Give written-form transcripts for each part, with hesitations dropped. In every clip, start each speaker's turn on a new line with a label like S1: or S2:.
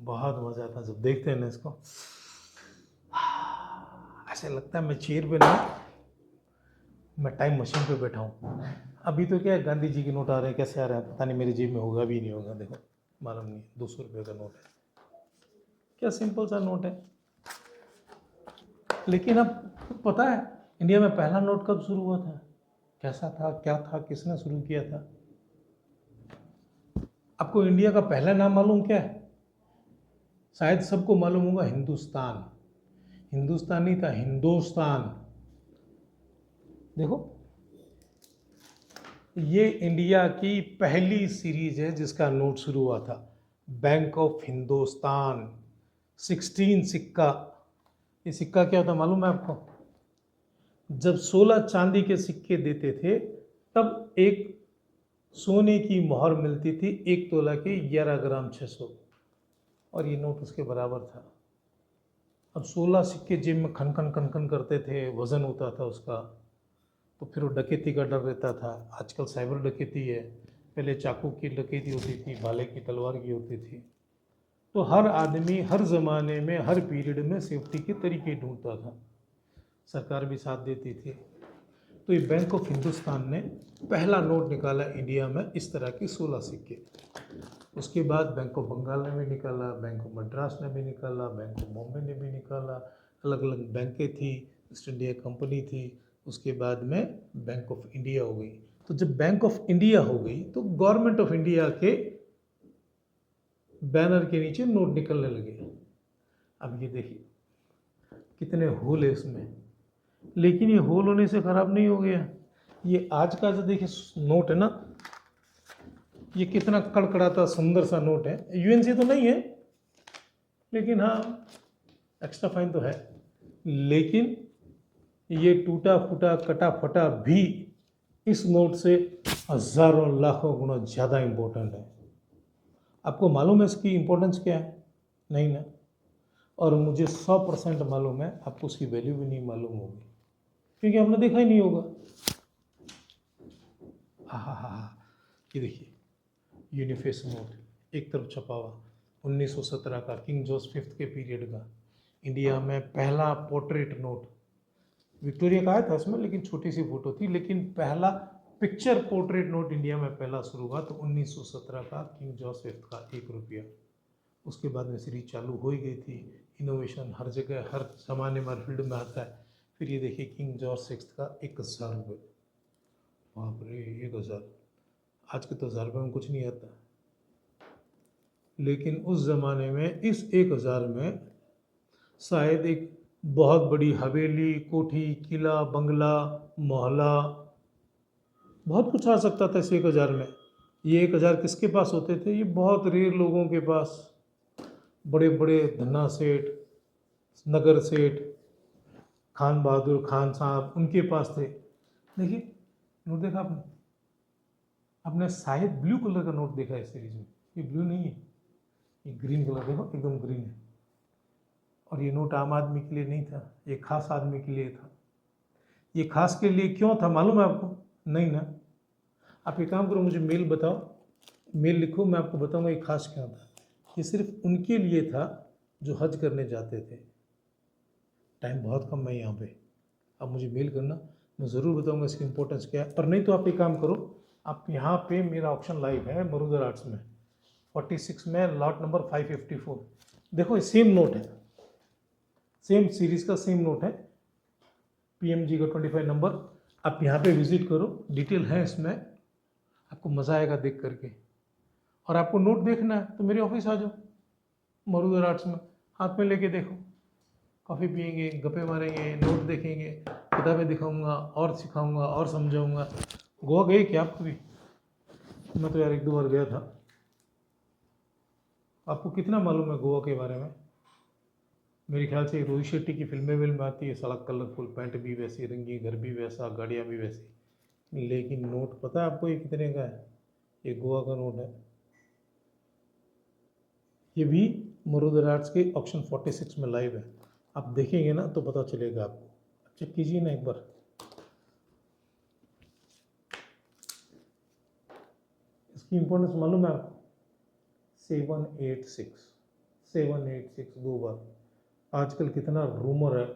S1: बहुत मज़ा आता है जब देखते हैं ना इसको। ऐसे लगता है मैं चेयर पे नहीं, मैं टाइम मशीन पे बैठा हूँ। अभी तो क्या है, गांधी जी के नोट आ रहे हैं, कैसे आ रहे हैं पता नहीं, मेरी जेब में होगा भी नहीं होगा, देखो मालूम नहीं। 200 रुपये का नोट है, क्या सिंपल सा नोट है। लेकिन अब पता है इंडिया में पहला नोट कब शुरू हुआ था, कैसा था, क्या था, किसने शुरू किया था? आपको इंडिया का पहला नाम मालूम क्या है? शायद सबको मालूम होगा, हिंदुस्तान। हिंदुस्तान नहीं था, हिंदुस्तान। देखो, ये इंडिया की पहली सीरीज है जिसका नोट शुरू हुआ था, बैंक ऑफ हिंदुस्तान। 16 सिक्का। ये सिक्का क्या होता मालूम है आपको? जब 16 चांदी के सिक्के देते थे तब एक सोने की मोहर मिलती थी, 1 तोला के 11 ग्राम 600, और ये नोट उसके बराबर था। अब 16 सिक्के जेब में खन खन खन खन करते थे, वजन होता था उसका, तो फिर वो डकैती का डर रहता था। आजकल साइबर डकैती है, पहले चाकू की डकैती होती थी, भाले की, तलवार की होती थी। तो हर आदमी हर ज़माने में हर पीरियड में सेफ्टी के तरीके ढूंढता था, सरकार भी साथ देती थी। तो ये बैंक ऑफ हिंदुस्तान ने पहला नोट निकाला इंडिया में, इस तरह के 16 सिक्के। उसके बाद बैंक ऑफ बंगाल ने भी निकाला, बैंक ऑफ मद्रास ने भी निकाला, बैंक ऑफ बॉम्बे ने भी निकाला। अलग अलग बैंकें थी, ईस्ट इंडिया कंपनी थी। उसके बाद में बैंक ऑफ इंडिया हो गई। तो जब बैंक ऑफ इंडिया हो गई तो गवर्नमेंट ऑफ इंडिया के बैनर के नीचे नोट निकलने लगे। अब ये देखिए कितने होल है इसमें, लेकिन ये होल होने से खराब नहीं हो गया। ये आज का जो देखिए नोट है ना, ये कितना कड़कड़ाता सुंदर सा नोट है। यूएनसी तो नहीं है, लेकिन हाँ एक्स्ट्रा फाइन तो है। लेकिन ये टूटा फूटा कटा फटा भी इस नोट से हजारों लाखों गुना ज़्यादा इम्पोर्टेंट है। आपको मालूम है इसकी इम्पोर्टेंस क्या है? नहीं ना। और मुझे 100% मालूम है आपको उसकी वैल्यू भी नहीं मालूम होगी, क्योंकि हमने देखा ही नहीं होगा। हाँ हाँ हाँ हाँ, ये देखिए यूनिफेस नोट एक तरफ छपा हुआ, 1917 का, किंग जॉर्ज फिफ्थ के पीरियड का। इंडिया में पहला पोर्ट्रेट नोट, विक्टोरिया का आया था इसमें, लेकिन छोटी सी फोटो थी। लेकिन पहला पिक्चर पोर्ट्रेट नोट इंडिया में पहला शुरू हुआ तो 1917 का, किंग जॉर्ज फिफ्थ का, 1 रुपया। उसके बाद में सीरीज चालू हो ही गई थी। इनोवेशन हर जगह हर जमाने में हर फील्ड में आता है। फिर ये देखिए किंग जॉर्ज सिक्स का 1000 रुपये। बाप रे, 1000! आज के तो 1000 रुपये में कुछ नहीं आता। लेकिन उस ज़माने में इस 1000 में शायद एक बहुत बड़ी हवेली, कोठी, किला, बंगला, मोहल्ला, बहुत कुछ आ सकता था इस 1000 में। ये 1000 किसके पास होते थे? ये बहुत रेयर लोगों के पास, बड़े बड़े धन्ना सेठ, नगर सेठ, खान बहादुर खान साहब, उनके पास थे। देखिए नोट देखा आपने? आपने शायद ब्लू कलर का नोट देखा है इस सीरीज में। ये ब्लू नहीं है, ये ग्रीन कलर, देखो एकदम ग्रीन है। और ये नोट आम आदमी के लिए नहीं था, ये खास आदमी के लिए था। ये खास के लिए क्यों था मालूम है आपको? नहीं ना। आप एक काम करो, मुझे मेल बताओ, मेल लिखो, मैं आपको बताऊंगा ये खास क्यों था। ये सिर्फ उनके लिए था जो हज करने जाते थे। टाइम बहुत कम है यहाँ पे, आप मुझे मेल करना, मैं ज़रूर बताऊंगा इसकी इंपॉर्टेंस क्या है। पर नहीं तो आप एक काम करो, आप यहाँ पे मेरा ऑप्शन लाइव है मरुदर आर्ट्स में, 46 में लॉट नंबर 554। देखो ये सेम नोट है, सेम सीरीज का सेम नोट है, पीएमजी का 25 नंबर। आप यहाँ पे विजिट करो, डिटेल है इसमें, आपको मज़ा आएगा देख करके। और आपको नोट देखना है तो मेरे ऑफिस आ जाओ मरुदर आर्ट्स में, हाथ में लेके देखो, कॉफ़ी पियेंगे, गप्पे मारेंगे, नोट देखेंगे, किताबें दिखाऊंगा और सिखाऊंगा और समझाऊंगा। गोवा गए क्या आप कभी? मैं तो यार 1-2 बार गया था। आपको कितना मालूम है गोवा के बारे में? मेरे ख्याल से रोहित शेट्टी की फिल्में आती है, सड़क कलरफुल, पैंट भी वैसी रंगी, घर भी वैसा, गाड़ियाँ भी वैसी। लेकिन नोट पता है आपको ये कितने का है? ये गोवा का नोट है। ये भी मरुदर आर्ट्स के ऑप्शन 46 में लाइव है, आप देखेंगे ना तो पता चलेगा आपको। चेक कीजिए ना एक बार। इसकी इंपॉर्टेंस मालूम है आपको? 786 786 दो बार। आजकल कितना रूमर है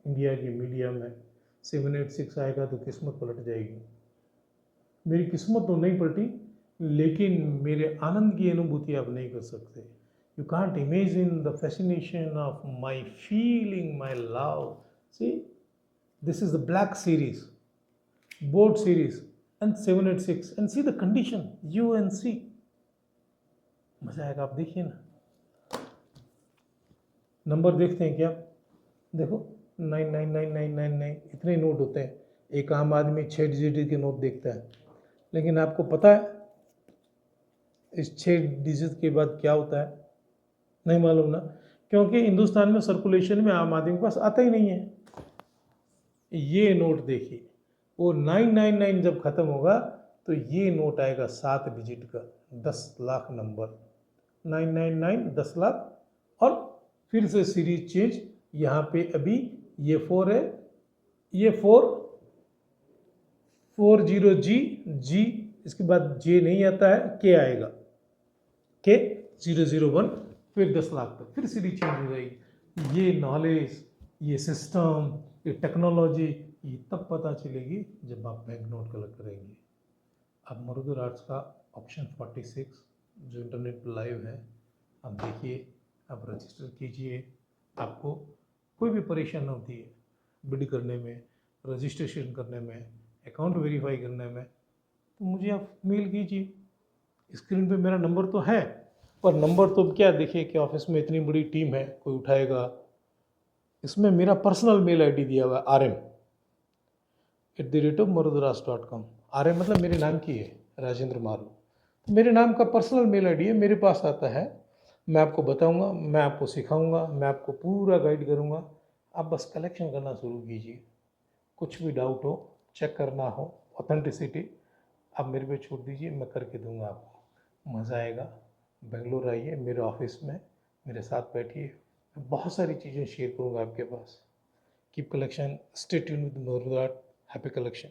S1: इंडिया की मीडिया में, 786 आएगा तो किस्मत पलट जाएगी। मेरी किस्मत तो नहीं पलटी, लेकिन मेरे आनंद की अनुभूति आप नहीं कर सकते। You can't imagine the fascination of my feeling my love. See, this is the black series, board series and 786 and see the condition you and see. मजा आएगा, आप देखिए ना। नंबर देखते हैं क्या? देखो 99999 इतने नोट होते हैं। एक आम आदमी 6 डिजिट के नोट देखता है, लेकिन आपको पता है इस 6 डिजिट के बाद क्या होता है? नहीं मालूम ना, क्योंकि हिंदुस्तान में सर्कुलेशन में आम आदमी के पास आता ही नहीं है। ये नोट देखिए, वो 999 जब खत्म होगा तो ये नोट आएगा 7 डिजिट का, 10 लाख नंबर। 999 10 लाख, और फिर से सीरीज चेंज। यहाँ पे अभी ये 4 है, ये 40G, इसके बाद जे नहीं आता है, के आएगा, के 001, फिर 10 लाख तक, फिर सीरीज चेंज हो जाएगी। ये नॉलेज, ये सिस्टम, ये टेक्नोलॉजी, ये तब पता चलेगी जब आप बैंक नोट कलेक्ट करेंगे। अब मरुदुर आर्ट्स का ऑप्शन 46 जो इंटरनेट पर लाइव है, आप देखिए, आप रजिस्टर कीजिए। आपको कोई भी परेशानी होती है बिड करने में, रजिस्ट्रेशन करने में, अकाउंट वेरीफाई करने में, तो मुझे आप मेल कीजिए। स्क्रीन पे मेरा नंबर तो है, पर नंबर तो क्या, देखिए कि ऑफिस में इतनी बड़ी टीम है, कोई उठाएगा। इसमें मेरा पर्सनल मेल आईडी दिया हुआ है, rm@marudras.com। RM मतलब मेरे नाम की है, राजेंद्र मारू। तो मेरे नाम का पर्सनल मेल आईडी है, मेरे पास आता है। मैं आपको बताऊंगा, मैं आपको सिखाऊंगा, मैं आपको पूरा गाइड करूंगा। आप बस कलेक्शन करना शुरू कीजिए। कुछ भी डाउट हो, चेक करना हो, ऑथेंटिसिटी, आप मेरे पे छोड़ दीजिए, मैं करके दूंगा आपको। मज़ा आएगा। बेंगलोर आइए, मेरे ऑफिस में मेरे साथ बैठिए, मैं बहुत सारी चीज़ें शेयर करूंगा आपके पास। Keep collection, stay tuned with Marudur art. Happy collection.